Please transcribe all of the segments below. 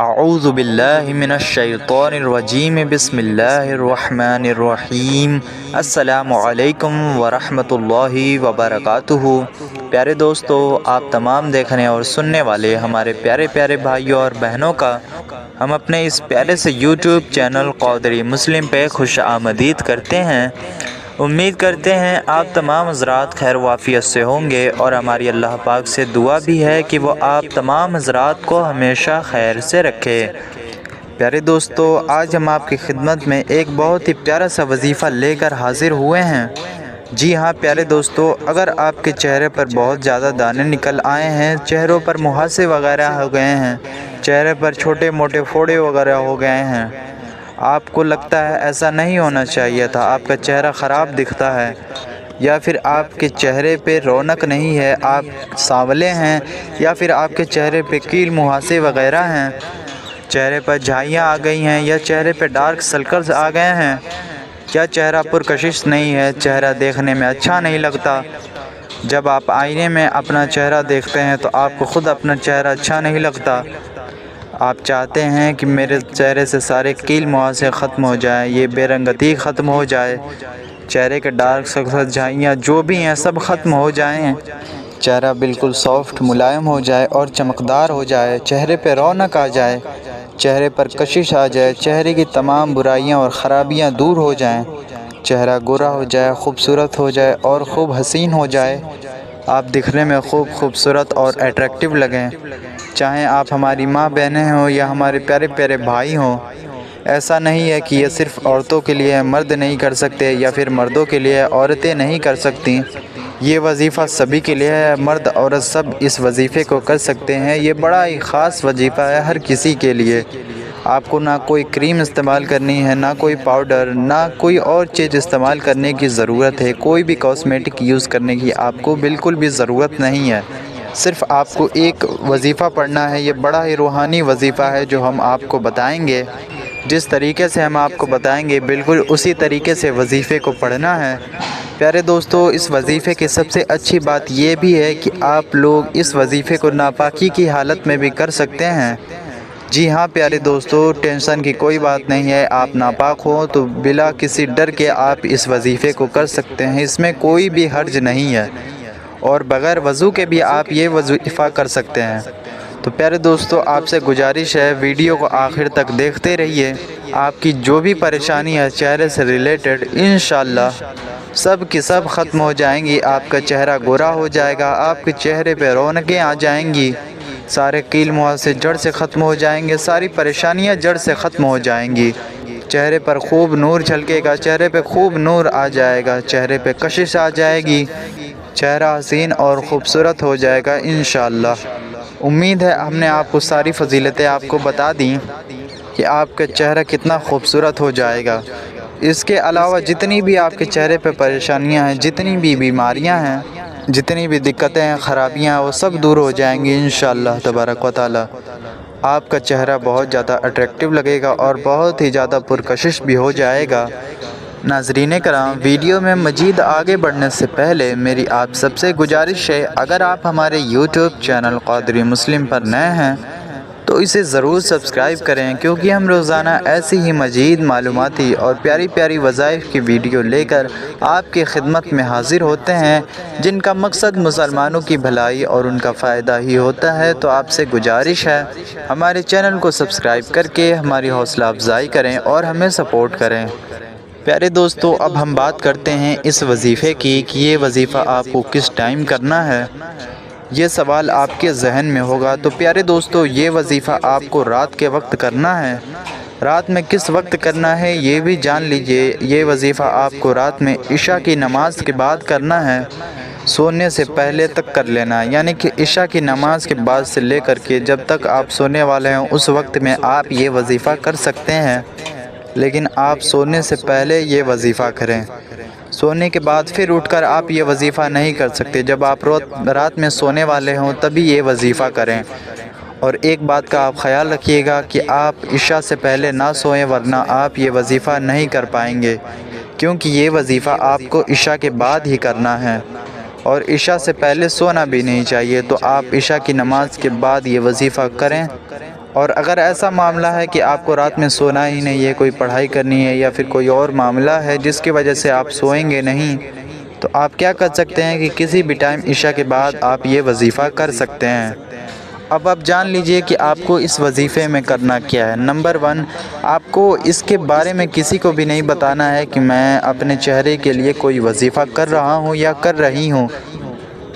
اعوذ باللہ من الشیطان الرجیم بسم اللہ الرحمن الرحیم۔ السلام علیکم ورحمۃ اللہ وبرکاتہ۔ پیارے دوستو، آپ تمام دیکھنے اور سننے والے ہمارے پیارے پیارے بھائیوں اور بہنوں کا ہم اپنے اس پیارے سے یوٹیوب چینل قادری مسلم پہ خوش آمدید کرتے ہیں۔ امید کرتے ہیں آپ تمام حضرات خیر و عافیت سے ہوں گے، اور ہماری اللہ پاک سے دعا بھی ہے کہ وہ آپ تمام حضرات کو ہمیشہ خیر سے رکھے۔ پیارے دوستو، آج ہم آپ کی خدمت میں ایک بہت ہی پیارا سا وظیفہ لے کر حاضر ہوئے ہیں۔ جی ہاں پیارے دوستو، اگر آپ کے چہرے پر بہت زیادہ دانے نکل آئے ہیں، چہروں پر مہاسے وغیرہ ہو گئے ہیں، چہرے پر چھوٹے موٹے پھوڑے وغیرہ ہو گئے ہیں، آپ کو لگتا ہے ایسا نہیں ہونا چاہیے تھا، آپ کا چہرہ خراب دکھتا ہے، یا پھر آپ کے چہرے پہ رونق نہیں ہے، آپ سانولے ہیں، یا پھر آپ کے چہرے پہ کیل مہاسے وغیرہ ہیں، چہرے پر جھائیاں آ گئی ہیں، یا چہرے پہ ڈارک سرکلز آ گئے ہیں، یا چہرہ پرکشش نہیں ہے، چہرہ دیکھنے میں اچھا نہیں لگتا، جب آپ آئینے میں اپنا چہرہ دیکھتے ہیں تو آپ کو خود اپنا چہرہ اچھا نہیں لگتا، آپ چاہتے ہیں کہ میرے چہرے سے سارے کیل مہاسے ختم ہو جائیں، یہ بے رنگتی ختم ہو جائے، چہرے کے ڈارک سرکلز جھائیاں جو بھی ہیں سب ختم ہو جائیں، چہرہ بالکل سافٹ ملائم ہو جائے اور چمکدار ہو جائے، چہرے پہ رونق آ جائے، چہرے پر کشش آ جائے، چہرے کی تمام برائیاں اور خرابیاں دور ہو جائیں، چہرہ گورا ہو جائے، خوبصورت ہو جائے اور خوب حسین ہو جائے، آپ دکھنے میں خوبصورت اور اٹریکٹیو لگیں، چاہیں آپ ہماری ماں بہنیں ہوں یا ہمارے پیارے پیارے بھائی ہوں۔ ایسا نہیں ہے کہ یہ صرف عورتوں کے لیے ہے، مرد نہیں کر سکتے، یا پھر مردوں کے لیے عورتیں نہیں کر سکتی، یہ وظیفہ سبھی کے لیے ہے، مرد عورت سب اس وظیفے کو کر سکتے ہیں، یہ بڑا ہی خاص وظیفہ ہے ہر کسی کے لیے۔ آپ کو نہ کوئی کریم استعمال کرنی ہے، نہ کوئی پاؤڈر، نہ کوئی اور چیز استعمال کرنے کی ضرورت ہے، کوئی بھی کاسمیٹک یوز کرنے کی آپ کو بالکل بھی ضرورت نہیں ہے، صرف آپ کو ایک وظیفہ پڑھنا ہے، یہ بڑا ہی روحانی وظیفہ ہے جو ہم آپ کو بتائیں گے، جس طریقے سے ہم آپ کو بتائیں گے بالکل اسی طریقے سے وظیفے کو پڑھنا ہے۔ پیارے دوستو، اس وظیفے کی سب سے اچھی بات یہ بھی ہے کہ آپ لوگ اس وظیفے کو ناپاکی کی حالت میں بھی کر سکتے ہیں۔ جی ہاں پیارے دوستو، ٹینشن کی کوئی بات نہیں ہے، آپ ناپاک ہوں تو بلا کسی ڈر کے آپ اس وظیفے کو کر سکتے ہیں، اس میں کوئی بھی حرج نہیں ہے، اور بغیر وضو کے بھی آپ یہ وظیفہ کر سکتے ہیں۔ تو پیارے دوستو، آپ سے گزارش ہے ویڈیو کو آخر تک دیکھتے رہیے، آپ کی جو بھی پریشانی ہے چہرے سے ریلیٹڈ انشاءاللہ سب کی سب ختم ہو جائیں گی، آپ کا چہرہ گورا ہو جائے گا، آپ کے چہرے پہ رونقیں آ جائیں گی، سارے کیل مہاسے جڑ سے ختم ہو جائیں گے، ساری پریشانیاں جڑ سے ختم ہو جائیں گی، چہرے پر خوب نور جھلکے گا، چہرے پہ خوب نور آ جائے گا، چہرے پہ کشش آ جائے گی، چہرہ حسین اور خوبصورت ہو جائے گا انشاءاللہ۔ امید ہے ہم نے آپ کو ساری فضیلتیں آپ کو بتا دیں کہ آپ کا چہرہ کتنا خوبصورت ہو جائے گا۔ اس کے علاوہ جتنی بھی آپ کے چہرے پہ پریشانیاں ہیں، جتنی بھی بیماریاں ہیں، جتنی بھی دقتیں ہیں، خرابیاں ہیں، وہ سب دور ہو جائیں گی انشاءاللہ تبارک و تعالی۔ آپ کا چہرہ بہت زیادہ اٹریکٹیو لگے گا اور بہت ہی زیادہ پرکشش بھی ہو جائے گا۔ ناظرین کرام، ویڈیو میں مزید آگے بڑھنے سے پہلے میری آپ سب سے گزارش ہے، اگر آپ ہمارے یوٹیوب چینل قادری مسلم پر نئے ہیں تو اسے ضرور سبسکرائب کریں، کیونکہ ہم روزانہ ایسی ہی مزید معلوماتی اور پیاری پیاری وظائف کی ویڈیو لے کر آپ کی خدمت میں حاضر ہوتے ہیں، جن کا مقصد مسلمانوں کی بھلائی اور ان کا فائدہ ہی ہوتا ہے۔ تو آپ سے گزارش ہے ہمارے چینل کو سبسکرائب کر کے ہماری حوصلہ افزائی کریں اور ہمیں سپورٹ کریں۔ پیارے دوستو، اب ہم بات کرتے ہیں اس وظیفے کی کہ یہ وظیفہ آپ کو کس ٹائم کرنا ہے۔ یہ سوال آپ کے ذہن میں ہوگا، تو پیارے دوستو یہ وظیفہ آپ کو رات کے وقت کرنا ہے۔ رات میں کس وقت کرنا ہے یہ بھی جان لیجئے، یہ وظیفہ آپ کو رات میں عشاء کی نماز کے بعد کرنا ہے، سونے سے پہلے تک کر لینا ہے، یعنی کہ عشاء کی نماز کے بعد سے لے کر کے جب تک آپ سونے والے ہیں اس وقت میں آپ یہ وظیفہ کر سکتے ہیں، لیکن آپ سونے سے پہلے یہ وظیفہ کریں، سونے کے بعد پھر اٹھ کر آپ یہ وظیفہ نہیں کر سکتے، جب آپ رات میں سونے والے ہوں تبھی یہ وظیفہ کریں۔ اور ایک بات کا آپ خیال رکھیے گا کہ آپ عشاء سے پہلے نہ سوئیں، ورنہ آپ یہ وظیفہ نہیں کر پائیں گے، کیونکہ یہ وظیفہ آپ کو عشاء کے بعد ہی کرنا ہے، اور عشاء سے پہلے سونا بھی نہیں چاہیے، تو آپ عشاء کی نماز کے بعد یہ وظیفہ کریں اور اگر ایسا معاملہ ہے کہ آپ کو رات میں سونا ہی نہیں ہے، کوئی پڑھائی کرنی ہے یا پھر کوئی اور معاملہ ہے جس کی وجہ سے آپ سوئیں گے نہیں، تو آپ کیا کر سکتے ہیں کہ کسی بھی ٹائم عشاء کے بعد آپ یہ وظیفہ کر سکتے ہیں۔ اب آپ جان لیجئے کہ آپ کو اس وظیفے میں کرنا کیا ہے۔ نمبر 1، آپ کو اس کے بارے میں کسی کو بھی نہیں بتانا ہے کہ میں اپنے چہرے کے لیے کوئی وظیفہ کر رہا ہوں یا کر رہی ہوں۔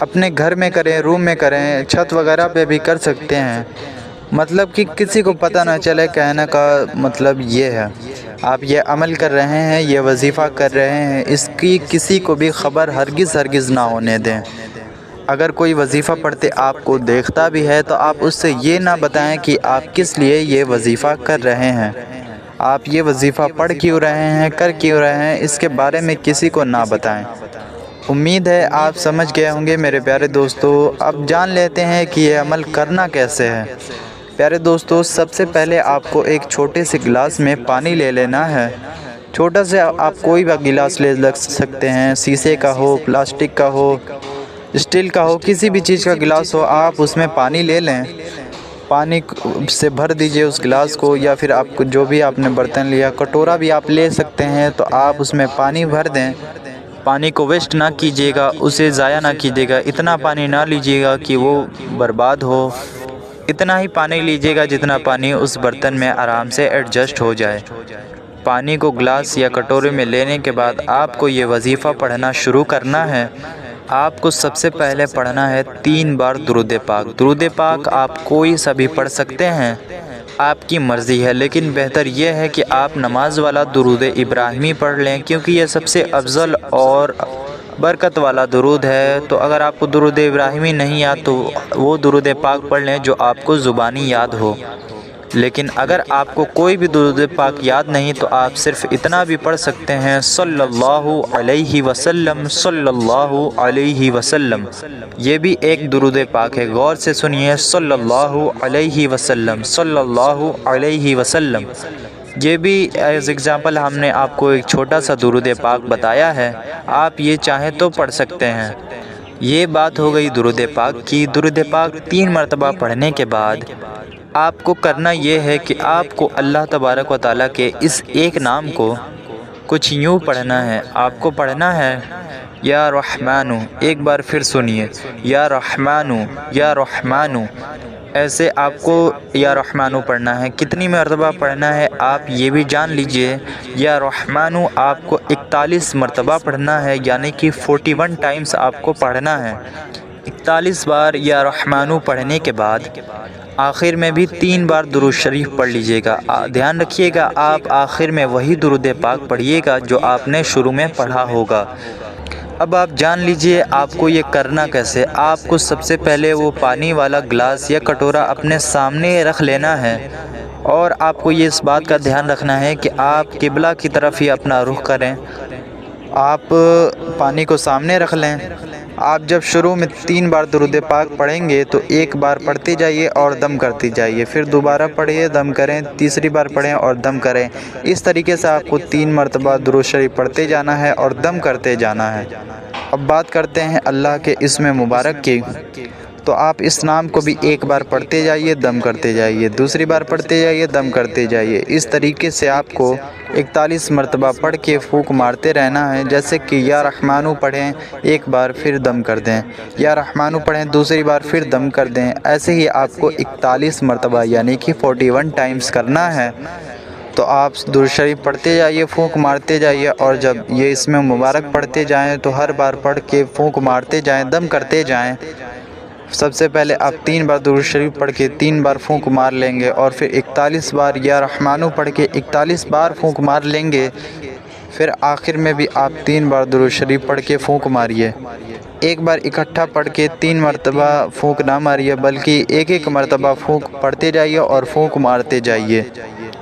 اپنے گھر میں کریں، روم میں کریں، چھت وغیرہ پہ بھی کر سکتے ہیں، مطلب کہ کسی کو پتہ نہ چلے۔ کہنے کا مطلب یہ ہے، آپ یہ عمل کر رہے ہیں، یہ وظیفہ کر رہے ہیں، اس کی کسی کو بھی خبر ہرگز نہ ہونے دیں۔ اگر کوئی وظیفہ پڑھتے آپ کو دیکھتا بھی ہے تو آپ اس سے یہ نہ بتائیں کہ آپ کس لیے یہ وظیفہ کر رہے ہیں، آپ یہ وظیفہ پڑھ کیوں رہے ہیں، کر کیوں رہے ہیں، اس کے بارے میں کسی کو نہ بتائیں۔ امید ہے آپ سمجھ گئے ہوں گے میرے پیارے دوستو۔ اب جان لیتے ہیں کہ یہ عمل کرنا کیسے ہے۔ پیارے دوستو، سب سے پہلے آپ کو ایک چھوٹے سے گلاس میں پانی لے لینا ہے۔ چھوٹا سے آپ کوئی بھی گلاس لے سکتے ہیں، شیشے کا ہو، پلاسٹک کا ہو، اسٹیل کا ہو، کسی بھی چیز کا گلاس ہو، آپ اس میں پانی لے لیں۔ پانی سے بھر دیجئے اس گلاس کو، یا پھر آپ کو جو بھی آپ نے برتن لیا، کٹورا بھی آپ لے سکتے ہیں، تو آپ اس میں پانی بھر دیں۔ پانی کو ویسٹ نہ کیجیے گا، اسے ضائع نہ کیجیے گا، اتنا پانی نہ لیجیے گا کہ وہ برباد ہو۔ اتنا ہی پانی لیجیے گا جتنا پانی اس برتن میں آرام سے ایڈجسٹ ہو جائے۔ پانی کو گلاس یا کٹورے میں لینے کے بعد آپ کو یہ وظیفہ پڑھنا شروع کرنا ہے۔ آپ کو سب سے پہلے پڑھنا ہے 3 بار درود پاک۔ درود پاک آپ کوئی سا بھی پڑھ سکتے ہیں، آپ کی مرضی ہے، لیکن بہتر یہ ہے کہ آپ نماز والا درود ابراہیمی پڑھ لیں، کیونکہ یہ سب سے افضل اور برکت والا درود ہے۔ تو اگر آپ کو درود ابراہیمی نہیں یاد تو وہ درود پاک پڑھ لیں جو آپ کو زبانی یاد ہو۔ لیکن اگر آپ کو کوئی بھی درود پاک یاد نہیں تو آپ صرف اتنا بھی پڑھ سکتے ہیں، صلی اللہ علیہ وسلم، صلی اللہ علیہ وسلم۔ یہ بھی ایک درود پاک ہے، غور سے سنیے، صلی اللہ علیہ وسلم، صلی اللہ علیہ وسلم۔ یہ بھی ایز ایگزامپل ہم نے آپ کو ایک چھوٹا سا درود پاک بتایا ہے، آپ یہ چاہیں تو پڑھ سکتے ہیں۔ یہ بات ہو گئی درود پاک کی۔ درود پاک 3 مرتبہ پڑھنے کے بعد آپ کو کرنا یہ ہے کہ آپ کو اللہ تبارک و تعالیٰ کے اس ایک نام کو کچھ یوں پڑھنا ہے۔ آپ کو پڑھنا ہے یا رحمانو، ایک بار پھر سنیے، یا رحمانو، یا رحمانو، ایسے آپ کو یا رحمانو پڑھنا ہے۔ کتنی مرتبہ پڑھنا ہے آپ یہ بھی جان لیجئے۔ یا رحمانو آپ کو 41 مرتبہ پڑھنا ہے، یعنی کہ 41 ٹائمز آپ کو پڑھنا ہے۔ 41 بار یا رحمانو پڑھنے کے بعد آخر میں بھی 3 بار درود شریف پڑھ لیجئے گا۔ دھیان رکھیے گا آپ آخر میں وہی درود پاک پڑھیے گا جو آپ نے شروع میں پڑھا ہوگا۔ اب آپ جان لیجئے آپ کو یہ کرنا کیسے۔ آپ کو سب سے پہلے وہ پانی والا گلاس یا کٹورا اپنے سامنے رکھ لینا ہے، اور آپ کو یہ اس بات کا دھیان رکھنا ہے کہ آپ قبلہ کی طرف ہی اپنا رخ کریں۔ آپ پانی کو سامنے رکھ لیں۔ آپ جب شروع میں 3 بار درود پاک پڑھیں گے تو 1 بار پڑھتے جائیے اور دم کرتے جائیے، پھر دوبارہ پڑھیے، دم کریں، تیسری بار پڑھیں اور دم کریں۔ اس طریقے سے آپ کو 3 مرتبہ درود شریف پڑھتے جانا ہے اور دم کرتے جانا ہے۔ اب بات کرتے ہیں اللہ کے اسم مبارک کی، تو آپ اس نام کو بھی 1 بار پڑھتے جائیے، دم کرتے جائیے، دوسری بار پڑھتے جائیے، دم کرتے جائیے۔ اس طریقے سے آپ کو 41 مرتبہ پڑھ کے پھونک مارتے رہنا ہے۔ جیسے کہ یا رحمانو پڑھیں 1 بار پھر دم کر دیں، یا رحمانو پڑھیں دوسری بار پھر دم کر دیں، ایسے ہی آپ کو 41 مرتبہ یعنی کہ 41 ٹائمز کرنا ہے۔ تو آپ درود شریف پڑھتے جائیے، پھونک مارتے جائیے، اور جب یہ اسم مبارک پڑھتے جائیں تو ہر بار پڑھ کے پھونک مارتے جائیں، دم کرتے جائیں۔ سب سے پہلے آپ 3 بار درود شریف پڑھ کے 3 بار پھونک مار لیں گے، اور پھر 41 بار یا رحمانو پڑھ کے 41 بار پھونک مار لیں گے۔ پھر آخر میں بھی آپ 3 بار درود شریف پڑھ کے پھونک ماریے۔ 1 بار اکٹھا پڑھ کے 3 مرتبہ پھونک نہ ماریے، بلکہ 1 مرتبہ پھونک پڑھتے جائیے اور پھونک مارتے جائیے۔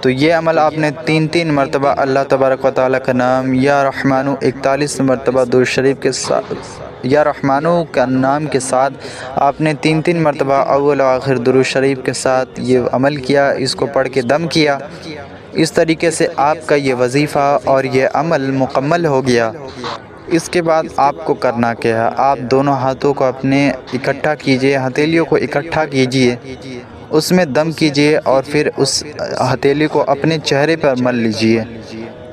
تو یہ عمل آپ نے 3 مرتبہ اللہ تبارک و تعالیٰ کا نام یا رحمانو 41 مرتبہ درود شریف کے ساتھ، یا رحمانو کا نام کے ساتھ آپ نے 3 مرتبہ اول و آخر درود شریف کے ساتھ یہ عمل کیا، اس کو پڑھ کے دم کیا۔ اس طریقے سے آپ کا یہ وظیفہ اور یہ عمل مکمل ہو گیا۔ اس کے بعد آپ کو کرنا کیا ہے، آپ دونوں ہاتھوں کو اپنے اکٹھا کیجئے، ہتھیلیوں کو اکٹھا کیجئے، اس میں دم کیجئے اور پھر اس ہتھیلی کو اپنے چہرے پر مل لیجئے،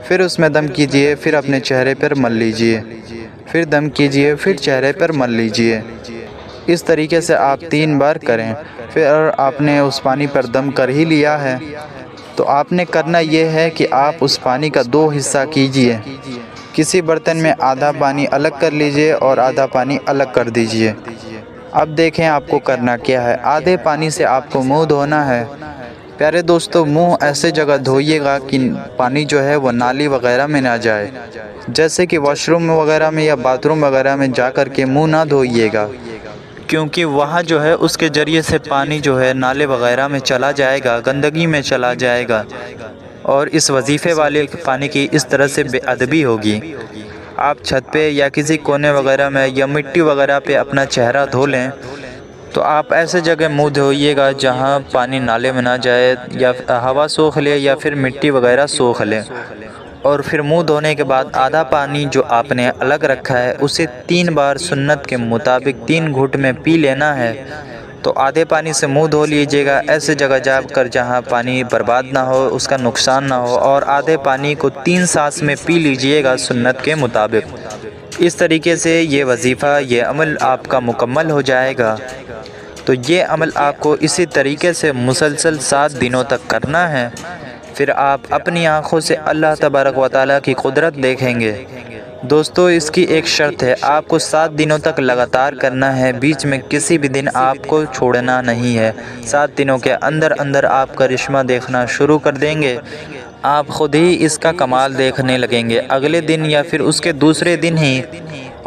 پھر اس میں دم کیجئے، پھر اپنے چہرے پر مل لیجئے، پھر دم کیجئے، پھر چہرے پر مل لیجئے۔ اس طریقے سے آپ 3 بار کریں۔ پھر آپ نے اس پانی پر دم کر ہی لیا ہے تو آپ نے کرنا یہ ہے کہ آپ اس پانی کا 2 حصہ کیجئے۔ کسی برتن میں آدھا پانی الگ کر لیجئے اور آدھا پانی الگ کر دیجئے۔ اب دیکھیں آپ کو کرنا کیا ہے۔ آدھے پانی سے آپ کو منہ دھونا ہے۔ پیارے دوستو، منہ ایسے جگہ دھوئیے گا کہ پانی جو ہے وہ نالی وغیرہ میں نہ جائے، جیسے کہ واش روم وغیرہ میں یا باتھ روم وغیرہ میں جا کر کے منہ نہ دھوئیے گا، کیونکہ وہاں جو ہے اس کے ذریعے سے پانی جو ہے نالے وغیرہ میں چلا جائے گا، گندگی میں چلا جائے گا، اور اس وظیفے والے پانی کی اس طرح سے بے ادبی ہوگی۔ آپ چھت پہ یا کسی کونے وغیرہ میں یا مٹی وغیرہ پہ اپنا چہرہ دھو لیں تو آپ ایسے جگہ منہ دھوئیے گا جہاں پانی نالے میں نہ جائے یا ہوا سوکھ لے یا پھر مٹی وغیرہ سوکھ لے، اور پھر منہ دھونے کے بعد آدھا پانی جو آپ نے الگ رکھا ہے اسے 3 بار سنت کے مطابق 3 گھونٹ میں پی لینا ہے۔ تو آدھے پانی سے منہ دھو لیجئے گا ایسے جگہ جا کر جہاں پانی برباد نہ ہو، اس کا نقصان نہ ہو، اور آدھے پانی کو 3 سانس میں پی لیجئے گا سنت کے مطابق۔ اس طریقے سے یہ وظیفہ، یہ عمل آپ کا مکمل ہو جائے گا۔ تو یہ عمل آپ کو اسی طریقے سے مسلسل 7 دنوں تک کرنا ہے۔ پھر آپ اپنی آنکھوں سے اللہ تبارک و تعالیٰ کی قدرت دیکھیں گے۔ دوستو، اس کی ایک شرط ہے، آپ کو 7 دنوں تک لگاتار کرنا ہے، بیچ میں کسی بھی دن آپ کو چھوڑنا نہیں ہے۔ 7 دنوں کے اندر اندر آپ کرشمہ دیکھنا شروع کر دیں گے، آپ خود ہی اس کا کمال دیکھنے لگیں گے۔ اگلے دن یا پھر اس کے دوسرے دن ہی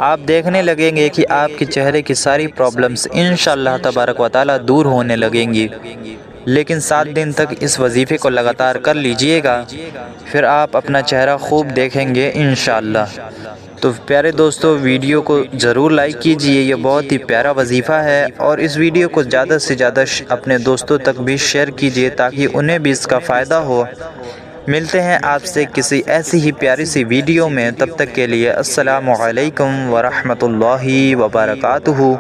آپ دیکھنے لگیں گے کہ آپ کے چہرے کی ساری پرابلمز انشاءاللہ تبارک و تعالیٰ دور ہونے لگیں گی۔ لیکن 7 دن تک اس وظیفے کو لگاتار کر لیجئے گا، پھر آپ اپنا چہرہ خوب دیکھیں گے انشاءاللہ۔ تو پیارے دوستو، ویڈیو کو ضرور لائک کیجئے، یہ بہت ہی پیارا وظیفہ ہے، اور اس ویڈیو کو زیادہ سے زیادہ اپنے دوستوں تک بھی شیئر کیجئے تاکہ انہیں بھی اس کا فائدہ ہو۔ ملتے ہیں آپ سے کسی ایسی ہی پیاری سی ویڈیو میں، تب تک کے لیے السلام علیکم ورحمۃ اللہ وبرکاتہ۔